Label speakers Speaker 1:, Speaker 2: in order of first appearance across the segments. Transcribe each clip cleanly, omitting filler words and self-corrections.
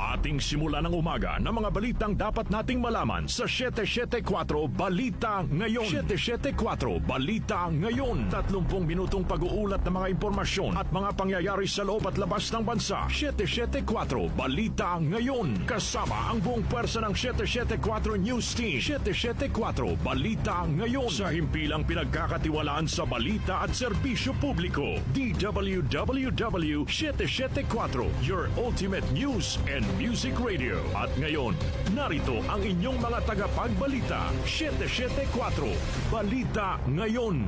Speaker 1: Ating simula ng umaga ng mga balitang dapat nating malaman sa 774 Balita Ngayon. 774 Balita Ngayon. 30 minutong pag-uulat ng mga impormasyon at mga pangyayari sa loob at labas ng bansa. 774 Balita Ngayon. Kasama ang buong pwersa ng 774 News Team. 774 Balita Ngayon. Sa himpilang pinagkakatiwalaan sa balita at serbisyo publiko. DWWW 774, your ultimate news and music radio. At ngayon, narito ang inyong mga tagapagbalita. 774 Balita Ngayon.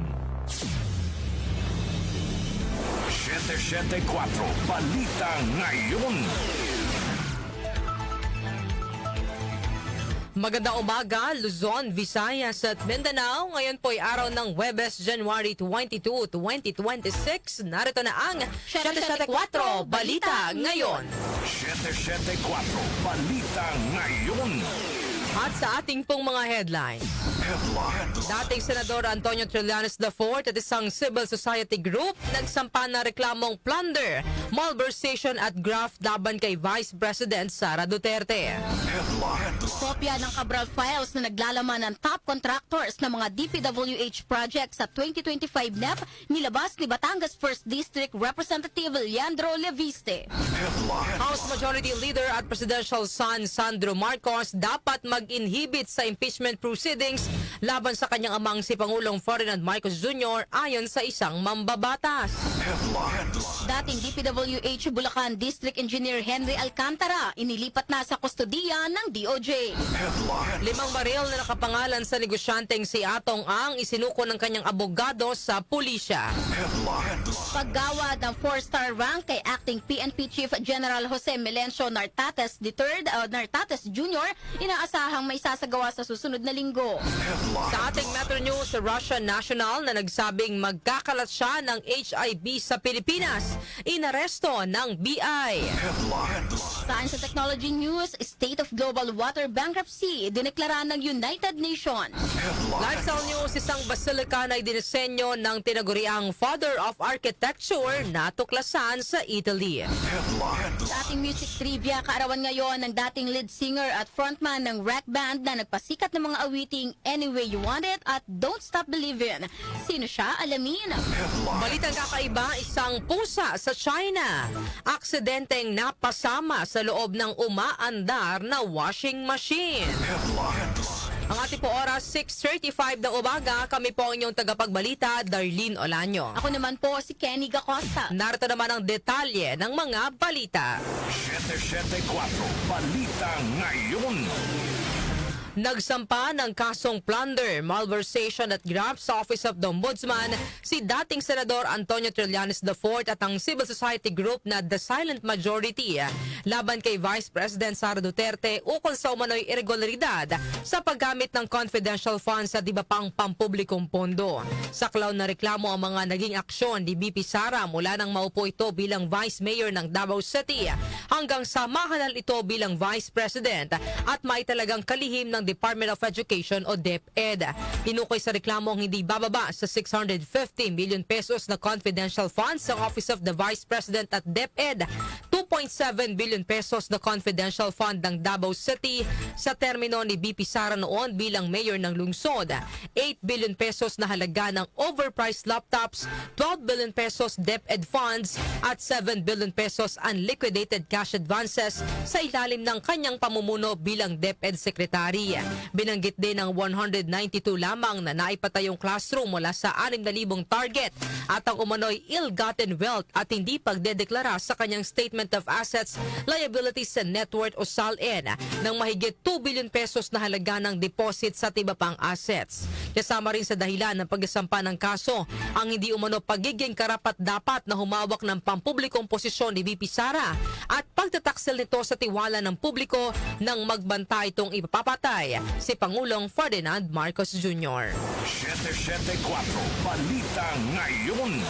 Speaker 1: 774 Balita Ngayon.
Speaker 2: Magandang umaga, Luzon, Visayas at Mindanao. Ngayon po ay araw ng Huwebes, January 22, 2026. Narito na ang 774 Balita Ngayon.
Speaker 1: 774 Balita Ngayon.
Speaker 2: At sa ating pong mga headlines. Dating Senador Antonio Trillanes IV at isang civil society group nagsampa ng reklamong plunder, malversation at graft laban kay Vice President Sara Duterte.
Speaker 3: Kopya ng Cabral Files na naglalaman ng top contractors ng mga DPWH projects sa 2025 NEP nilabas ni Batangas 1st District Representative Leandro Leviste.
Speaker 2: House Majority Leader at Presidential son Sandro Marcos dapat mag-inhibit sa impeachment proceedings laban sa kanyang amang si Pangulong Ferdinand Marcos Jr. ayon sa isang mambabatas.
Speaker 3: Dating DPWH Bulacan District Engineer Henry Alcantara inilipat na sa kustodiya ng DOJ.
Speaker 2: 5 baril na nakapangalan sa negosyanteng si Atong Ang isinuko ng kanyang abogado sa pulisya.
Speaker 3: Paggawad ng 4-star rank kay Acting PNP Chief General Jose Melencio Nartates III Nartates Jr. inaasahang may sasagawa sa susunod na linggo.
Speaker 2: Sa ating Metro News, Russian national na nagsabing magkakalat siya ng HIV sa Pilipinas, inaresto ng BI.
Speaker 3: Science and Technology News, State of Global Water Bankruptcy, dineklara ng United Nations.
Speaker 2: Lifestyle News, isang basilika na dinisenyo ng tinaguriang Father of Architecture na tuklasan sa Italy.
Speaker 3: Sa ating music trivia, kaarawan ngayon ng dating lead singer at frontman ng rock band na nagpasikat ng mga awiting Anyway You Want It at Don't Stop Believin'. Sino siya? Alamin.
Speaker 2: Balitang kakaiba, isang pusa sa China. Aksidenteng napasama sa loob ng umaandar na washing machine. Ang ating po oras, 6:35 ng umaga. Kami po ang inyong tagapagbalita, Darlene Olanyo.
Speaker 3: Ako naman po si Kenny Gacosta.
Speaker 2: Narito naman ang detalye ng mga balita.
Speaker 1: 774 Balita Ngayon.
Speaker 2: Nagsampa ng kasong plunder, malversation at graft sa Office of the Ombudsman si dating Senador Antonio Trillanes IV at ang civil society group na The Silent Majority laban kay Vice President Sara Duterte ukol sa umano'y irregularidad sa paggamit ng confidential funds sa iba pang pampublikong pondo. Saklaw na reklamo ang mga naging aksyon ni BP Sara mula nang maupo ito bilang Vice Mayor ng Davao City hanggang sa mahalal ito bilang Vice President at maitalagang kalihim ng Department of Education o DepEd. Tinukoy sa reklamo ang hindi bababa sa 650 million pesos na confidential funds sa Office of the Vice President at DepEd, 2.7 billion pesos na confidential fund ng Davao City sa termino ni BP Sara noon bilang mayor ng lungsod, 8 billion pesos na halaga ng overpriced laptops, 12 billion pesos DepEd funds at 7 billion pesos unliquidated cash advances sa ilalim ng kanyang pamumuno bilang DepEd Secretary. Binanggit din ng 192 lamang na naipatayong classroom mula sa 6,000 target at ang umano'y ill-gotten wealth at hindi pagdedeklara sa kanyang Statement of Assets, Liabilities and Net Worth o SALN ng mahigit 2 billion pesos na halaga ng deposit sa iba pang assets. Kasama rin sa dahilan ng pagsasampa ng kaso ang hindi umano pagiging karapat-dapat na humawak ng pampublikong posisyon ni VP Sara at pagtataksil nito sa tiwala ng publiko nang magbanta itong ipapapatay si Pangulong Ferdinand Marcos Jr.
Speaker 1: 774 Balita Ngayon.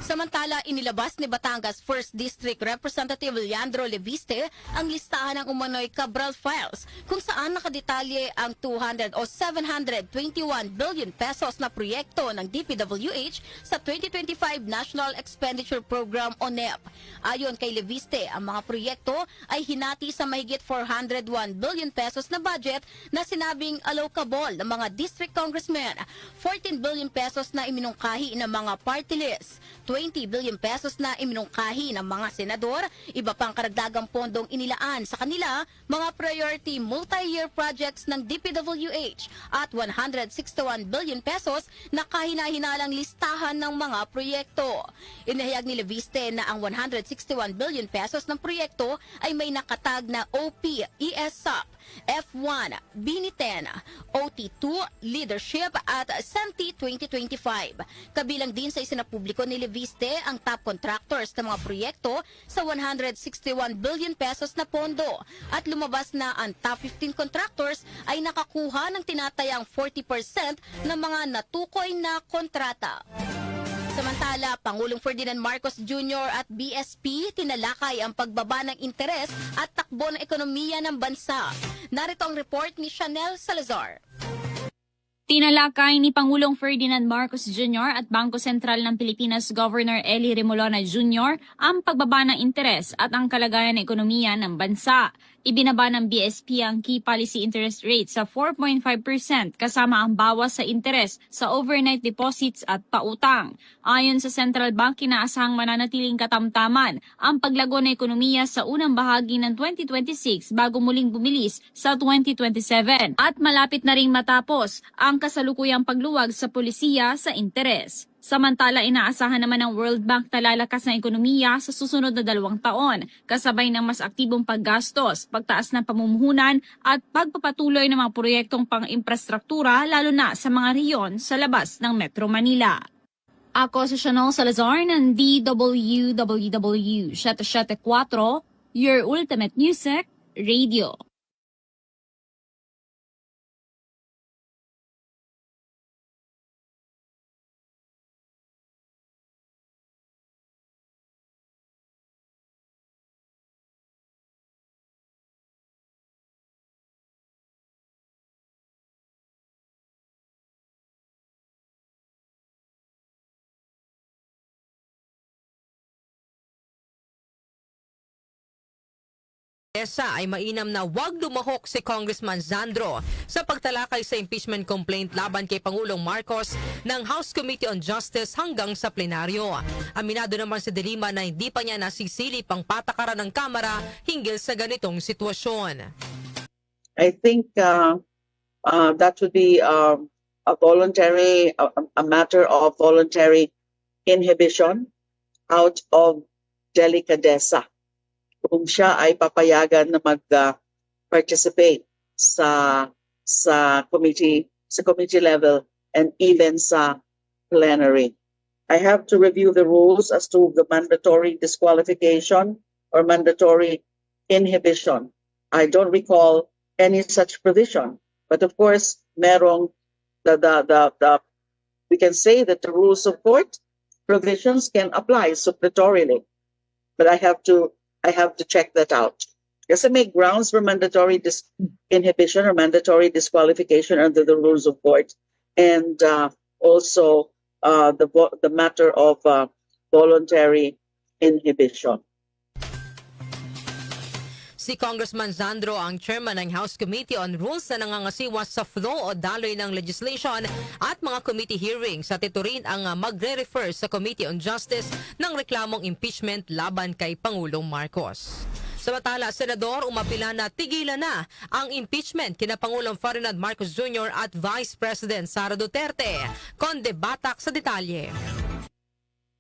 Speaker 3: Samantala, inilabas ni Batangas 1st District Representative Leandro Leviste ang listahan ng umano'y Cabral Files kung saan nakadetalye ang 200 o 721 billion pesos na proyekto ng DPWH sa 2025 National Expenditure Program o NEP. Ayon kay Leviste, ang mga proyekto ay hinati sa mahigit 401 billion pesos na budget na sinabing allocable ng mga district congressmen, 14 billion pesos na iminungkahi ng mga party list, 20 billion pesos na iminungkahi ng mga senador, iba pang karagdagang pondong inilaan sa kanila, mga priority multi-year projects ng DPWH at 161 billion pesos na kahina-hinalang listahan ng mga proyekto. Inahayag ni Leviste na ang 161 billion pesos ng proyekto ay may nakatag na OP, ESOP, F1, BINI-10, OT2, Leadership at SENTI 2025. Kabilang din sa isinapubliko ni Leviste ang top contractors ng mga proyekto sa 161 billion pesos na pondo at lumabas na ang top 15 contractors ay nakakuha ng tinatayang 40% ng mga natukoy na kontrata. Samantala, Pangulong Ferdinand Marcos Jr. at BSP tinalakay ang pagbaba ng interes at takbo ng ekonomiya ng bansa. Narito ang report ni Chanel Salazar.
Speaker 4: Tinalakay ni Pangulong Ferdinand Marcos Jr. at Bangko Sentral ng Pilipinas Governor Eli Remolona Jr. ang pagbaba ng interes at ang kalagayan ng ekonomiya ng bansa. Ibinaba ng BSP ang key policy interest rate sa 4.5% kasama ang bawas sa interes sa overnight deposits at pautang. Ayon sa Central Bank, inaasahang mananatiling katamtaman ang paglago ng ekonomiya sa unang bahagi ng 2026 bago muling bumilis sa 2027 at malapit na ring matapos ang kasalukuyang pagluwag sa polisiya sa interes. Samantala, inaasahan naman ng World Bank na lalakas ng ekonomiya sa susunod na 2 taon, kasabay ng mas aktibong paggastos, pagtaas ng pamumuhunan at pagpapatuloy ng mga proyektong pang-infrastruktura lalo na sa mga rehiyon sa labas ng Metro Manila. Ako si Chanel Salazar ng DWWW 774, Your Ultimate Music Radio.
Speaker 2: Ay mainam na wag lumahok si Congressman Zandro sa pagtalakay sa impeachment complaint laban kay Pangulong Marcos ng House Committee on Justice hanggang sa plenaryo. Aminado naman si De Lima na hindi pa niya nasisilip ang patakaran ng Kamara hinggil sa ganitong sitwasyon.
Speaker 5: I think that would be a matter of voluntary inhibition out of delicadeza. Kung siya ay papayagan na mag-participate sa committee level and even sa plenary. I have to review the rules as to the mandatory disqualification or mandatory inhibition. I don't recall any such provision, but of course, merong we can say that the rules of court provisions can apply suppletorily, but I have to check that out. Kasi may grounds for mandatory inhibition or mandatory disqualification under the rules of court, and also the matter of voluntary inhibition.
Speaker 2: Si Congressman Zandro ang chairman ng House Committee on Rules na nangangasiwa sa flow o daloy ng legislation at mga committee hearings at ito rin ang magre-refer sa Committee on Justice ng reklamong impeachment laban kay Pangulong Marcos. Samantala, Senador umapila na tigilan na ang impeachment kina Pangulong Ferdinand Marcos Jr. at Vice President Sara Duterte. Conde Batak sa detalye.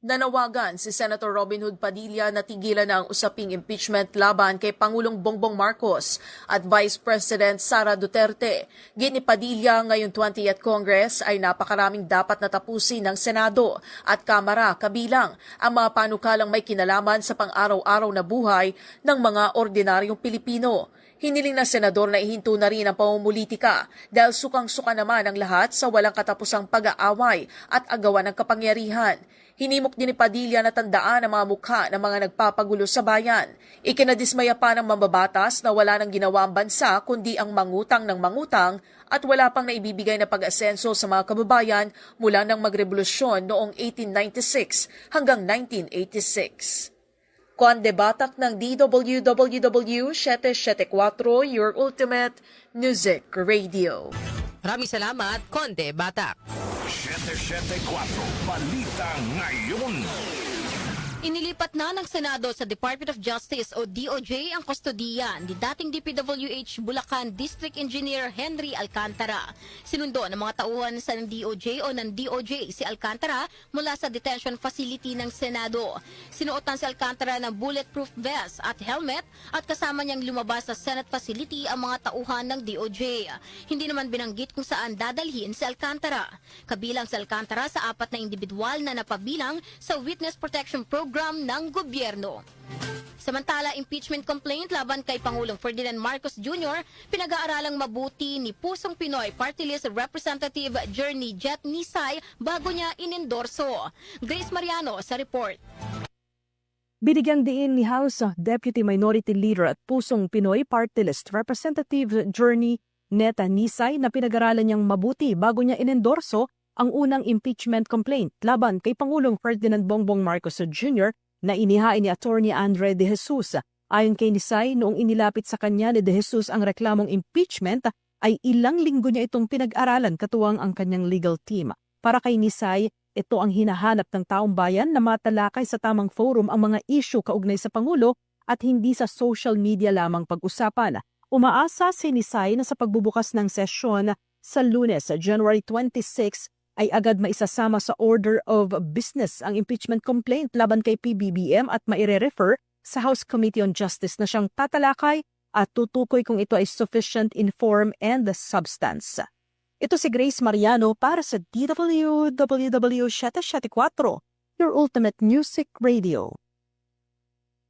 Speaker 6: Nanawagan si Senator Robin Hood Padilla na tigilan na ang usaping impeachment laban kay Pangulong Bongbong Marcos at Vice President Sara Duterte. Gini Padilla ngayong 20th Congress ay napakaraming dapat na tapusin ng Senado at Kamara kabilang ang mga panukalang may kinalaman sa pang-araw-araw na buhay ng mga ordinaryong Pilipino. Hiniling na senador na ihinto na rin ang pamumulitika dahil sukang-suka naman ang lahat sa walang katapusang pag-aaway at agawan ng kapangyarihan. Hinimok din ni Padilla na tandaan ang mga mukha ng mga nagpapagulo sa bayan. Ikinadismaya pa ng mambabatas na wala nang ginawa ang bansa kundi ang mangutang ng mangutang at wala pang naibibigay na pag-asenso sa mga kababayan mula nang magrevolusyon noong 1896 hanggang 1986. Conde Batak ng DWWW 774, your ultimate music radio.
Speaker 2: Maraming salamat, Conde Batak.
Speaker 1: 774 Balita Ngayon.
Speaker 3: Inilipat na ng Senado sa Department of Justice o DOJ ang kustodiya ni dating DPWH Bulacan District Engineer Henry Alcantara. Sinundo ng mga tauhan sa DOJ o ng DOJ si Alcantara mula sa detention facility ng Senado. Sinuotan si Alcantara ng bulletproof vest at helmet at kasama niyang lumabas sa Senate facility ang mga tauhan ng DOJ. Hindi naman binanggit kung saan dadalhin si Alcantara. Kabilang si Alcantara sa 4 na individual na napabilang sa Witness Protection Program ng gobyerno. Samantala, impeachment complaint laban kay Pangulong Ferdinand Marcos Jr. pinag-aaralang mabuti ni Pusong Pinoy Party List Representative Journey Jet Nisay bago niya inendorso. Grace Mariano sa report.
Speaker 7: Binigyang diin ni House Deputy Minority Leader at Pusong Pinoy Party List Representative Journey Neta Nisay na pinag-aralan niyang mabuti bago niya inendorso ang unang impeachment complaint laban kay Pangulong Ferdinand Bongbong Marcos Jr. na inihain ni Attorney Andre De Jesus. Ayon kay Nisay, noong inilapit sa kanya ni De Jesus ang reklamong impeachment, ay ilang linggo niya itong pinag-aralan katuwang ang kanyang legal team. Para kay Nisay, ito ang hinahanap ng taong bayan na matalakay sa tamang forum ang mga issue kaugnay sa Pangulo at hindi sa social media lamang pag-usapan. Umaasa si Nisay na sa pagbubukas ng sesyon sa Lunes, January 26, ay agad maisasama sa order of business ang impeachment complaint laban kay PBBM at maire-refer sa House Committee on Justice na siyang tatalakay at tutukoy kung ito ay sufficient in form and substance. Ito si Grace Mariano para sa DWWW 774, your ultimate music radio.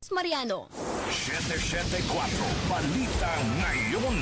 Speaker 3: Mariano.
Speaker 1: 774 Balita Ngayon.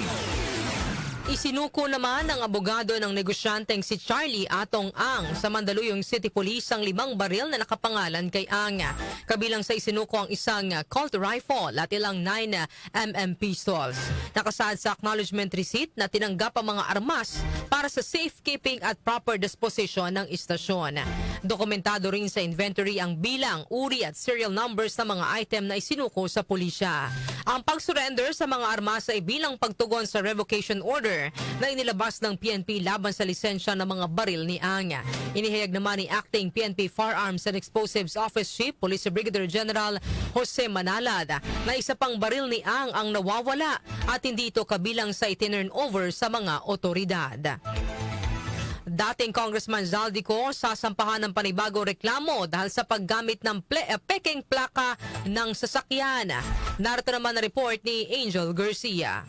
Speaker 2: Isinuko naman ng abogado ng negosyanteng si Charlie Atong Ang sa Mandaluyong City Police ang 5 baril na nakapangalan kay Ang. Kabilang sa isinuko ang isang Colt rifle at ilang 9mm pistols. Nakasaad sa acknowledgement receipt na tinanggap ang mga armas para sa safekeeping at proper disposition ng istasyon. Dokumentado rin sa inventory ang bilang, uri at serial numbers ng mga item na isinuko sa pulisya. Ang pag-surrender sa mga armas ay bilang pagtugon sa revocation order na inilabas ng PNP laban sa lisensya ng mga baril ni Ang. Inihayag naman ni Acting PNP Firearms and Explosives Office Chief Police Brigadier General Jose Manalad na isa pang baril ni Ang nawawala at hindi ito kabilang sa itinurn over sa mga otoridad. Dating Congressman Zaldico sasampahan ng panibagong reklamo dahil sa paggamit ng peking plaka ng sasakyan. Narito naman ang report ni Angel Garcia.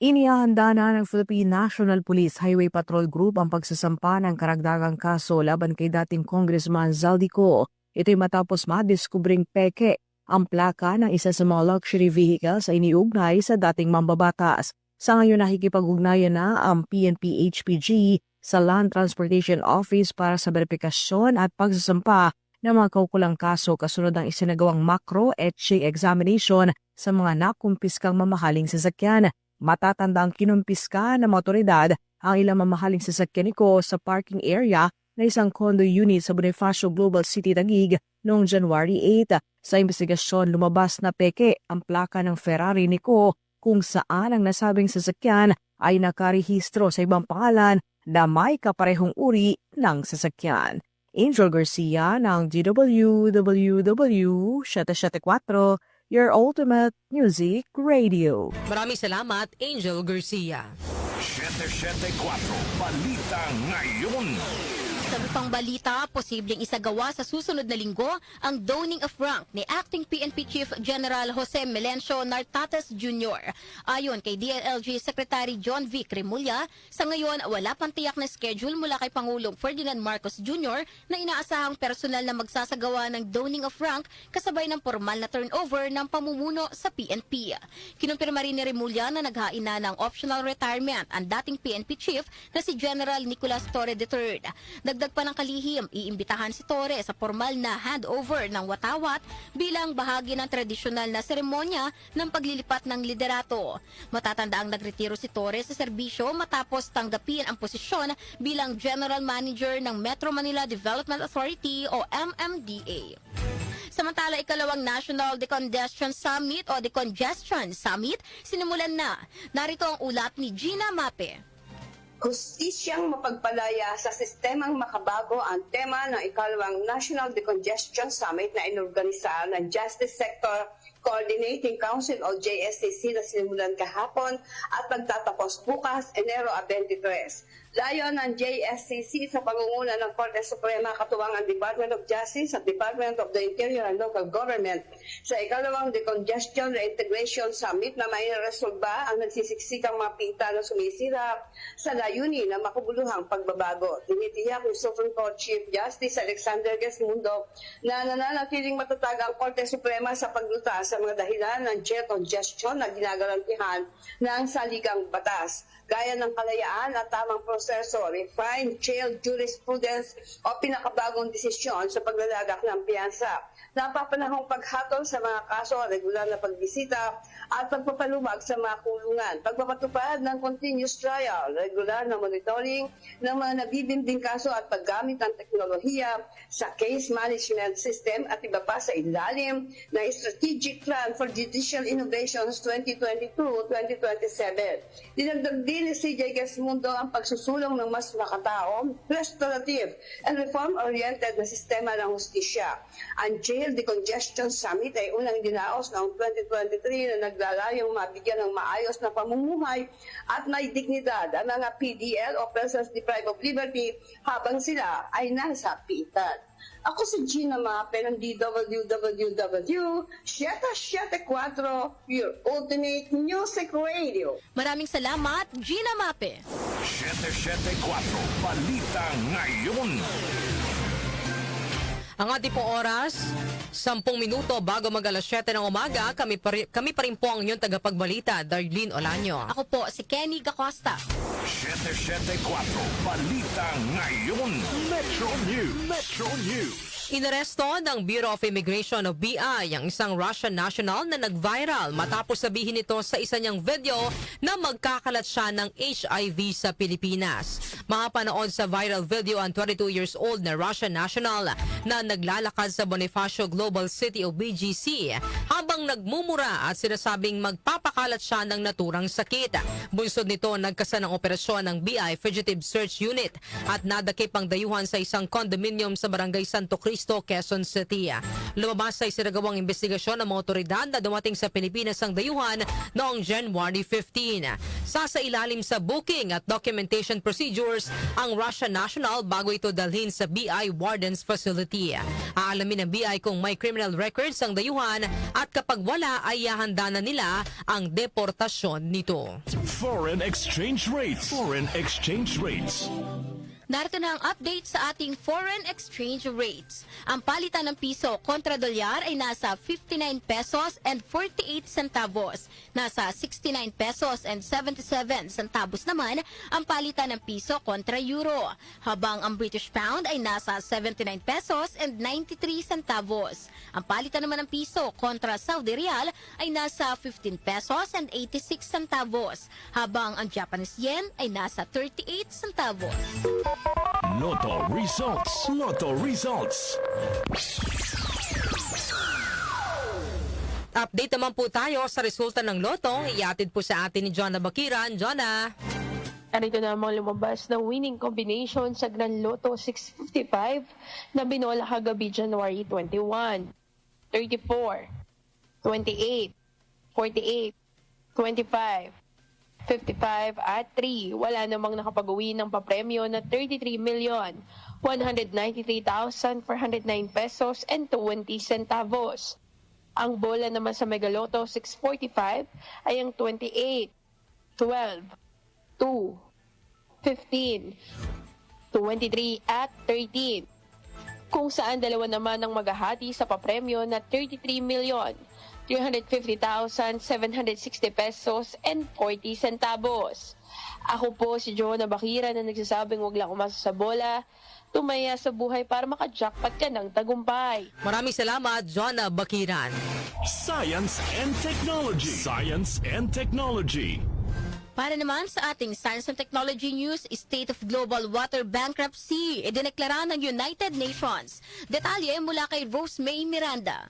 Speaker 7: Inihahanda na ng Philippine National Police Highway Patrol Group ang pagsasampa ng karagdagang kaso laban kay dating Congressman Zaldico. Ito'y matapos madiskubring peke ang plaka ng isa sa mga luxury vehicles ay iniugnay sa dating mambabatas. Sa ngayon nakikipag-ugnayan na ang PNP HPG sa Land Transportation Office para sa verifikasyon at pagsasampa ng mga kaukulang kaso kasunod ng isinagawang macro-etching examination sa mga nakumpiskang mamahaling sasakyan. Matatanda ang kinumpiska ng mga otoridad ang ilang mamahaling sasakyan nito sa parking area na isang condo unit sa Bonifacio Global City, Taguig noong January 8. Sa investigasyon, lumabas na peke ang plaka ng Ferrari niko kung saan ang nasabing sasakyan ay nakarehistro sa ibang pangalan na may kaparehong uri ng sasakyan. Angel Garcia ng DWWW 774, your ultimate music radio.
Speaker 2: Maraming salamat, Angel Garcia.
Speaker 1: 774 Balita Ngayon.
Speaker 3: Sa pang balita, posibleng isagawa sa susunod na linggo ang donning of rank ni Acting PNP Chief General Jose Melencio Nartates Jr. Ayon kay DILG Secretary John V. Cremulya, sa ngayon wala pang tiyak na schedule mula kay Pangulong Ferdinand Marcos Jr. na inaasahang personal na magsasagawa ng donning of rank kasabay ng formal na turnover ng pamumuno sa PNP. Kinumpirma rin ni Cremulya na naghain na ng optional retirement ang dating PNP Chief na si General Nicolas Torre III. Dagdag pa ng kalihim, iimbitahan si Torre sa formal na handover ng watawat bilang bahagi ng tradisyonal na seremonya ng paglilipat ng liderato. Matatandaang nagretiro si Torre sa serbisyo matapos tanggapin ang posisyon bilang General Manager ng Metro Manila Development Authority o MMDA. Samantala, ikalawang National Decongestion Summit o Decongestion Summit sinimulan na. Narito ang ulat ni Gina Mape.
Speaker 8: Hustisyang mapagpalaya sa sistemang makabago ang tema ng ikalawang National Decongestion Summit na inorganisa ng Justice Sector Coordinating Council o JSCC na sinimulan kahapon at magtatapos bukas, Enero 23. Layon ng JSCC sa pangunguna ng Korte Suprema katuwang ang Department of Justice at Department of the Interior and Local Government sa ikalawang Decongestion Reintegration Summit na may resolba ang nagsisiksikang mga pita na sumisira sa layunin ng makabuluhang pagbabago. Tinitiyak ni Supreme Court Chief Justice Alexander Gesmundo na nananatiling matatag ang Korte Suprema sa paglutas sa mga dahilan ng decongestion na ginagarantihan ng saligang batas, gaya ng kalayaan at tamang proseso, refined jail jurisprudence o pinakabagong desisyon sa paglalagak ng piyansa, napapanahong paghatol sa mga kaso, regular na pagbisita at pagpapalumag sa mga kulungan, pagpapatupad ng continuous trial, regular na monitoring ng mga nabibimbing kaso at paggamit ng teknolohiya sa case management system at iba pa sa ilalim ng Strategic Plan for Judicial Innovations 2022-2027. Dinagdag din ni CJ Gesmundo ang pagsusulong ng mas makatao, restorative, and reform-oriented na sistema ng hustisya. Ang Jail Decongestion Summit ay unang dinaos noong 2023 na naglalayong mabigyan ng maayos na pamumuhay at may dignidad ang mga PDL o persons deprived of liberty habang sila ay nasa pitan. Ako si Gina Mape ng DWWW 774, your ultimate music radio.
Speaker 3: Maraming salamat, Gina Mape.
Speaker 1: 774 Balita Ngayon.
Speaker 2: Ang ating pong oras, 10 minuto bago mag alas 7 ng umaga, kami pa rin po ang inyong tagapagbalita, Darlene Olanyo.
Speaker 3: Ako po si Kenny Gacosta.
Speaker 1: 774 Balita Ngayon. Metro News. Metro News.
Speaker 2: Inaresto ng Bureau of Immigration o BI ang isang Russian national na nag-viral matapos sabihin nito sa isa niyang video na magkakalat siya ng HIV sa Pilipinas. Makapanood sa viral video ang 22 years old na Russian national na naglalakad sa Bonifacio Global City o BGC habang nagmumura at sinasabing magpapakalat siya ng naturang sakit. Bunsod nito, nagkasa ng operasyon ng BI Fugitive Search Unit at nadakip ang dayuhan sa isang condominium sa Barangay Santo Cristo, Quezon City. Lumabas sa isinagawang investigasyon ng mga otoridad na dumating sa Pilipinas ang dayuhan noong January 15. Sasailalim sa booking at documentation procedures ang Russian national bago ito dalhin sa BI Warden's Facility. Aalamin ng BI kung may criminal records ang dayuhan at kapag wala ay hahanda na nila ang deportasyon nito.
Speaker 1: Foreign exchange rates. Foreign exchange rates.
Speaker 3: Narito na ang update sa ating foreign exchange rates. Ang palitan ng piso kontra dolyar ay nasa 59 pesos and 48 centavos. Nasa 69 pesos and 77 centavos naman ang palitan ng piso kontra euro. Habang ang British pound ay nasa 79 pesos and 93 centavos. Ang palitan naman ng piso kontra Saudi Real ay nasa 15 pesos and 86 centavos. Habang ang Japanese yen ay nasa 38 centavos.
Speaker 1: Lotto results. Lotto results.
Speaker 2: Update naman po tayo sa resulta ng lotong iatid po sa atin ni Jonah Bakiran. Jonah.
Speaker 9: Narito na mga lumabas na winning combination sa Grand Lotto 655 na binola kagabi January 21, 34, 28, 48, 25, 55 at 3. Wala namang nakapag-uwi ng papremyo na 33,193,409 pesos and 20 centavos. Ang bola naman sa Megaloto 645 ay ang 28, 12, 2, 15, 23 at 13. Kung saan dalawa naman ang maghahati sa papremyo na 33,350,760 pesos and 40 centavos. Ako po si Jonah Bakira na nagsasabing wag lang umasa sa bola, tumaya sa buhay para makajackpot ka ng tagumpay.
Speaker 2: Maraming salamat, Jonah Bakiran.
Speaker 1: Science and Technology. Science and Technology.
Speaker 3: Para naman sa ating Science and Technology News, State of Global Water Bankruptcy, idineklara ng United Nations. Detalye mula kay Rose May Miranda.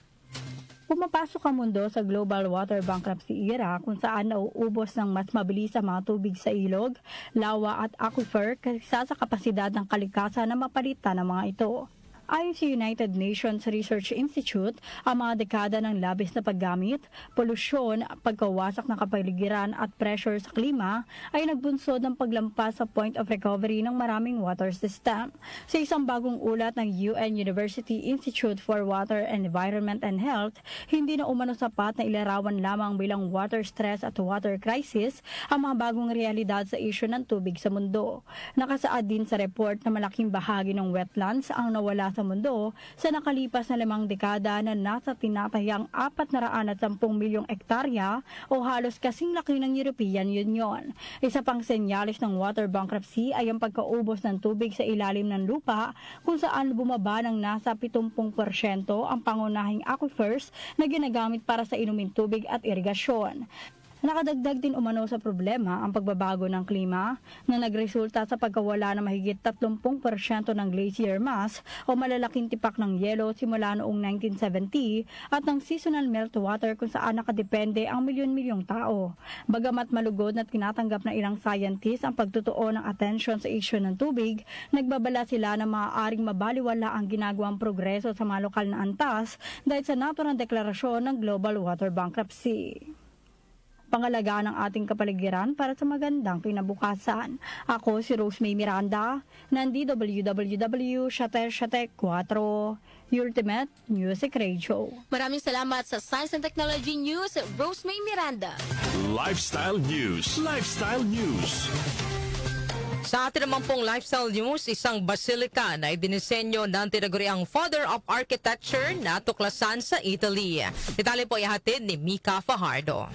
Speaker 10: Pumapasok ang mundo sa global water bankruptcy era kung saan nauubos ng mas mabilis ang mga tubig sa ilog, lawa at aquifer kaysa sa kapasidad ng kalikasan na mapalitan ng mga ito. Ayon sa United Nations Research Institute, ang mga dekada ng labis na paggamit, polusyon, pagkawasak ng kapaligiran at pressure sa klima ay nagbunsod ng paglampas sa point of recovery ng maraming water system. Sa isang bagong ulat ng UN University Institute for Water and Environment and Health, hindi na umano sapat na ilarawan lamang bilang water stress at water crisis ang mga bagong realidad sa isyu ng tubig sa mundo. Nakasaad din sa report na malaking bahagi ng wetlands ang nawala sa mundo sa nakalipas na 5 dekada na nasa tinatayang 410 milyong ektarya o halos kasing laki ng European Union. Isa pang senyalis ng water bankruptcy ay ang pagkaubos ng tubig sa ilalim ng lupa kung saan bumaba ng nasa 70% ang pangunahing aquifers na ginagamit para sa inumin tubig at irigasyon. Nakadagdag din umano sa problema ang pagbabago ng klima na nagresulta sa pagkawala ng mahigit 30% ng glacier mass o malalaking tipak ng yelo simula noong 1970 at ng seasonal meltwater kung saan nakadepende ang milyon-milyong tao. Bagamat malugod na tinatanggap ng ilang scientists ang pagtutuon ng atensyon sa isyu ng tubig, nagbabala sila na maaaring mabaliwala ang ginagawang progreso sa mga lokal na antas dahil sa naturang deklarasyon ng global water bankruptcy. Pangalagaan ng ating kapaligiran para sa magandang kinabukasan. Ako si Rose May Miranda ng DWWW 774 Ultimate Music Radio.
Speaker 3: Maraming salamat sa Science and Technology News, Rose May Miranda.
Speaker 1: Lifestyle News. Lifestyle News.
Speaker 2: Sa atin naman pong lifestyle news, isang basilika na idinisenyo ng tinaguriang Father of Architecture na tuklasan sa Italy. Detalye po ihatid ni Mika Fajardo.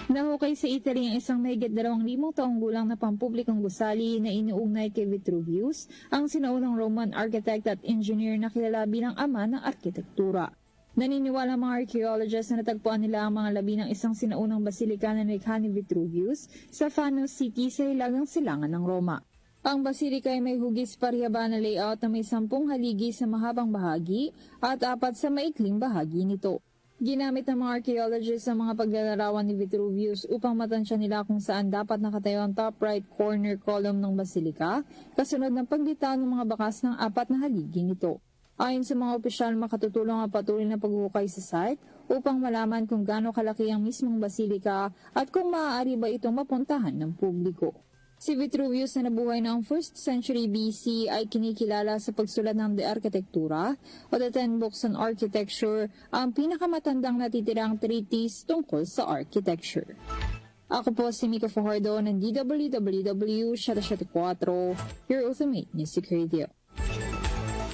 Speaker 11: Nahukay sa Italy ang isang mahigit 2,000 taong gulang na pampublikong gusali na inuugnay kay Vitruvius, ang sinaunang Roman architect at engineer na kilala bilang ama ng arkitektura. Naniniwala ang mga archaeologists na natagpuan nila ang mga labi ng isang sinaunang basilika na nilikha ni Vitruvius sa Fano City sa hilagang silangan ng Roma. Ang basilika ay may hugis parihaba na layout na may 10 haligi sa mahabang bahagi at 4 sa maikling bahagi nito. Ginamit ng mga archaeologists ang mga paglalarawan ni Vitruvius upang matansya nila kung saan dapat nakatayo ang top right corner column ng basilika, kasunod ng paglitaw ng mga bakas ng 4 na haligi nito. Ayon sa mga opisyal, makatutulong ang patuloy na paghuhukay sa site upang malaman kung gaano kalaki ang mismong basilika at kung maaari ba itong mapuntahan ng publiko. Si Vitruvius na nabuhay noong 1st century BC ay kinikilala sa pagsulat ng De Architectura o The 10 Books on Architecture, ang pinakamatandang natitirang treatise tungkol sa architecture. Ako po si Mika Fajardo ng DWWW 774, your ultimate music radio.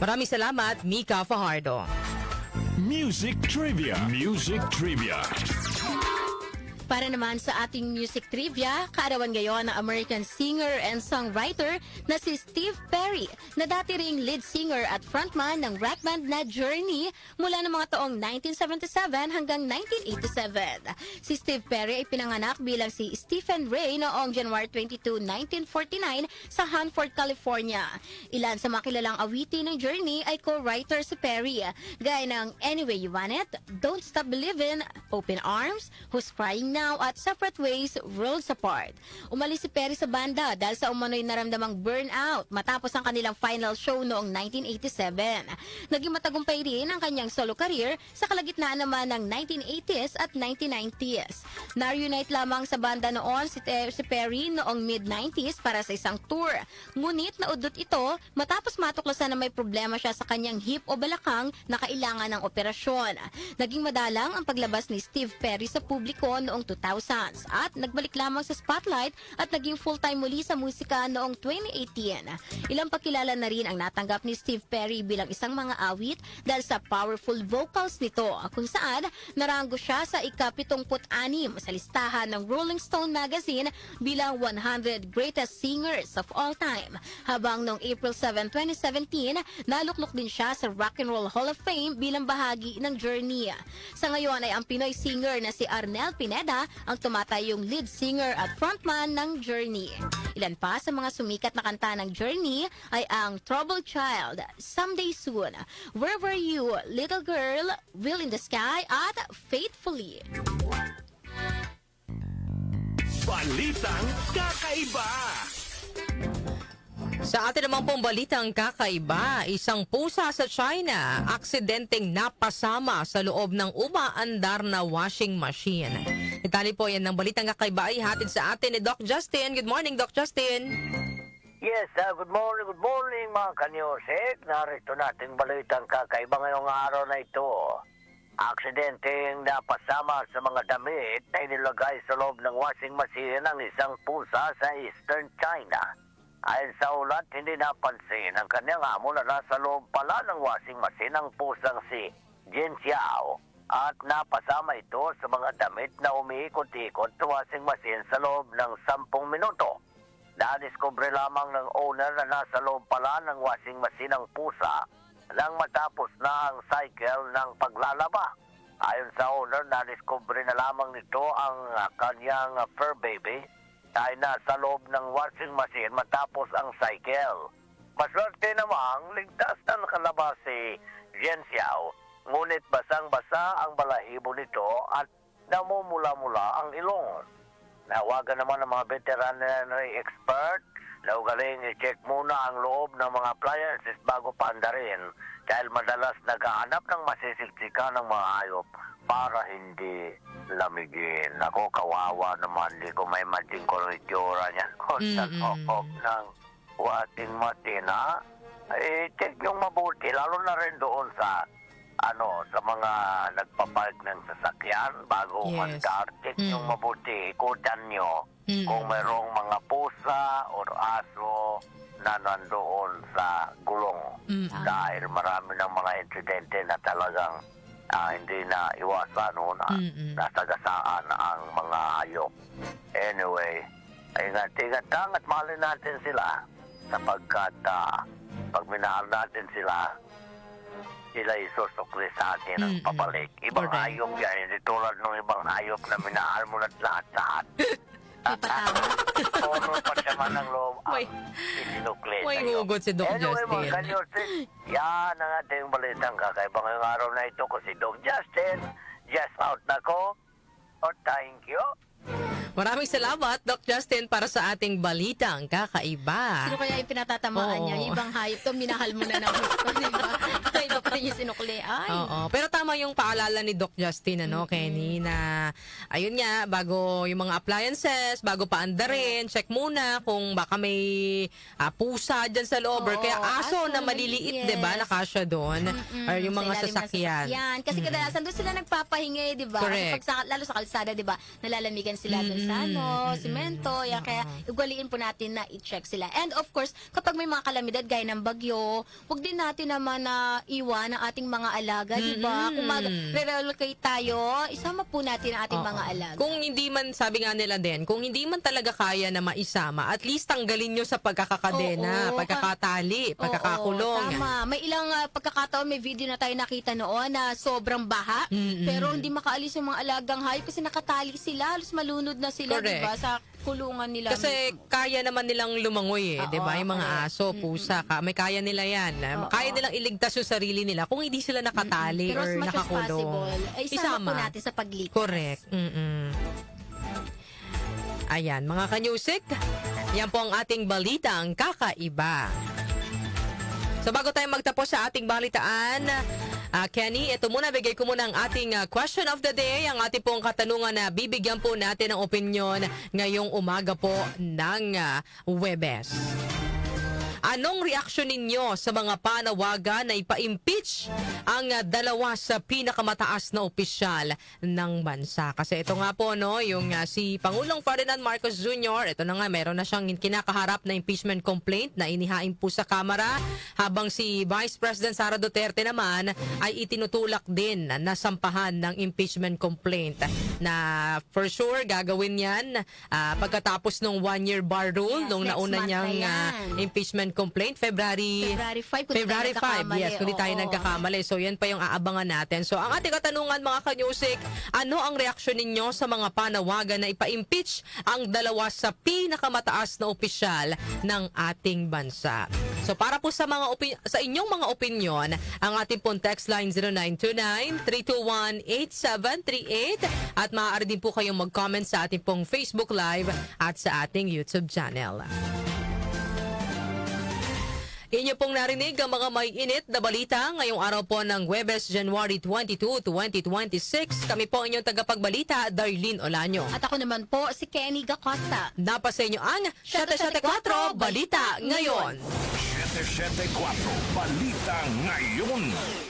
Speaker 2: Maraming salamat, Mika Fajardo.
Speaker 1: Music Trivia. Music Trivia.
Speaker 3: Para naman sa ating music trivia, kaarawan ngayon ng American singer and songwriter na si Steve Perry, na dati ring lead singer at frontman ng rock band na Journey mula ng mga taong 1977 hanggang 1987. Si Steve Perry ay pinanganak bilang si Stephen Ray noong January 22, 1949 sa Hanford, California. Ilan sa makilalang awiti ng Journey ay co-writer si Perry, gaya ng Any Way You Want It, Don't Stop Believin', Open Arms, Who's Crying Now, now at separate ways, worlds apart. Umalis si Perry sa banda dahil sa umano'y naramdamang burnout matapos ang kanilang final show noong 1987. Naging matagumpay rin ang kanyang solo career sa kalagitnaan naman ng 1980s at 1990s. Na-reunite lamang sa banda noon si Perry noong mid-90s para sa isang tour. Ngunit naudot ito matapos matuklasan na may problema siya sa kanyang hip o balakang na kailangan ng operasyon. Naging madalang ang paglabas ni Steve Perry sa publiko noong 2000s at nagbalik lamang sa spotlight at naging full-time muli sa musika noong 2018. Ilang pakilala na rin ang natanggap ni Steve Perry bilang isang mga awit dahil sa powerful vocals nito, kung saan naranggo siya sa ika-76 sa listahan ng Rolling Stone magazine bilang 100 greatest singers of all time. Habang noong April 7, 2017, naluklok din siya sa Rock and Roll Hall of Fame bilang bahagi ng Journey. Sa ngayon ay ang Pinoy singer na si Arnel Pineda ang tumatayong lead singer at frontman ng Journey. Ilan pa sa mga sumikat na kanta ng Journey ay ang Troubled Child, Someday Soon, Where Were You, Little Girl, Wheel in the Sky at Faithfully.
Speaker 1: Balitang kakaiba.
Speaker 2: Sa atin namang pong balitang kakaiba, isang pusa sa China, aksidenteng napasama sa loob ng umaandar na washing machine. Itali po yan ng balitang kakaiba ay hatid sa atin ni Doc Justin. Good morning, Doc Justin.
Speaker 12: Yes, good morning mga kanyosek. Narito natin balitang kakaiba ngayong araw na ito. Aksidenteng napasama sa mga damit na inilagay sa loob ng washing machine ng isang pusa sa Eastern China. Ayon sa ulat, hindi napansin ang kanyang amo na nasa loob pala ng washing machine ng pusang si Jin Xiao at napasama ito sa mga damit na umiikot-ikot sa washing machine sa loob ng 10 minuto. Nadiskubre lamang ng owner na nasa loob pala ng washing machine ng pusa nang matapos na ang cycle ng paglalaba. Ayon sa owner, nadiskubre na lamang nito ang kanyang fur baby ay nasa loob ng washing machine matapos ang cycle. Maswerte namang ligtas na nakalabas si Jen Xiao, ngunit basang-basa ang balahibo nito at namumula-mula ang ilong. Nawagan naman ng mga veterinary expert na ugaling i-check muna ang loob ng mga appliances bago paandarin dahil madalas naghahanap ng masisiksika ng mga hayop para hindi lamigin. Ako, kawawa naman. Di ko may mating ko ng itsura niya. Kung sa kokop ng wating matina, check yung mabuti. Lalo na rin doon sa sa mga nagpapark ng sasakyan bago umandar. Check yung mabuti. Ikutan nyo kung mayroong mga pusa o aso na nandoon sa gulong. Dahil marami ng mga insidente na talagang hindi na iwasan nasagasaan ang mga hayop. Anyway, ingat-ingat lang at mahalin natin sila sapagkat pag minahal natin sila, sila isusukli sa atin ang papalik. Ibang hayop yan, hindi tulad ng ibang hayop na minahal mo na lahat-lahat. Tono pa naman ang loob ang isinukli.
Speaker 2: May hugot si Doc
Speaker 12: Justin.
Speaker 2: Justin.
Speaker 12: Mga kanyosik, yan ang ating balitang kakaiba ngayong araw na ito ko si Doc Justin. Just out na ko. Thank you.
Speaker 2: Maraming salamat, Doc Justin, para sa ating balitang kakaiba.
Speaker 3: Sino kaya yung pinatatamaan niya? Yung ibang hayop to, minahal mo na ng gusto, di ba? Iba pa rin yung sinukli.
Speaker 2: Oo. Pero tama yung paalala ni Doc Justin, Kenny, na ayun nga, bago yung mga appliances, bago paandarin, check muna kung baka may pusa dyan sa loob or kaya aso na maliliit, di ba, nakasya doon. Or yung mga sasakyan.
Speaker 3: Kasi kadalasan doon sila nagpapahinga, di ba?
Speaker 2: Correct.
Speaker 3: Lalo sa kalsada, di ba? Nalalamigan sila doon sa simento. Kaya ugaliin po natin na i-check sila. And of course, kapag may mga kalamidad gaya ng bagyo, huwag din natin naman na iwan ang ating mga alaga, di ba? Kung mag-relocate tayo, isama po natin ang ating mga alaga.
Speaker 2: Kung hindi man, sabi nga nila din, kung hindi man talaga kaya na maisama, at least tanggalin nyo sa pagkakakadena, pagkakatali, pagkakakulong.
Speaker 3: Tama. May ilang pagkakataon, may video na tayo nakita noon na sobrang baha, pero hindi makaalis yung mga alagang hayop kasi nakatali sila, halos malunod na sila, di ba, sa kulungan nila.
Speaker 2: Kasi kaya naman nilang lumangoy di ba? Yung mga aso, pusa, may kaya nila yan. Kaya nilang iligtas yung sarili nila kung hindi sila nakatali
Speaker 3: pero
Speaker 2: or
Speaker 3: as much as
Speaker 2: nakakulong.
Speaker 3: possible, ay isama po natin sa paglikas.
Speaker 2: Correct. Ayan, mga kanyusik, yan po ang ating balitang kakaiba. So bago tayo magtapos sa ating balitaan, Kenny, ito muna, bigay ko muna ang ating question of the day, ang ating pong katanungan na bibigyan po natin ng opinyon ngayong umaga po ng Huwebes. Anong reaksyon ninyo sa mga panawagan na ipa-impeach ang dalawa sa pinakamataas na opisyal ng bansa? Kasi ito nga po, no, yung si Pangulong Ferdinand Marcos Jr., ito na nga, meron na siyang kinakaharap na impeachment complaint na inihain po sa Kamara, habang si Vice President Sara Duterte naman ay itinutulak din na sampahan ng impeachment complaint na for sure gagawin yan pagkatapos ng 1-year bar rule, nung nauna niyang impeachment complaint, February 5, yes, kung di tayo nagkakamali. So yan pa yung aabangan natin. So ang ating katanungan, mga kanyusik, ano ang reaksyon ninyo sa mga panawagan na ipa-impeach ang dalawa sa pinakamataas na opisyal ng ating bansa? So para po sa sa inyong mga opinyon, ang ating pong text line 0929-321-8738 at maaari din po kayong mag-comment sa ating pong Facebook Live at sa ating YouTube channel. Inyo pong narinig ang mga may init na balita ngayong araw po ng Huwebes, January 22, 2026. Kami po inyong tagapagbalita, Darlene Olanyo.
Speaker 3: At ako naman po, si Kenny Gacosta.
Speaker 2: Napasa inyo ang 774 Balita Ngayon.
Speaker 1: 774 Balita Ngayon.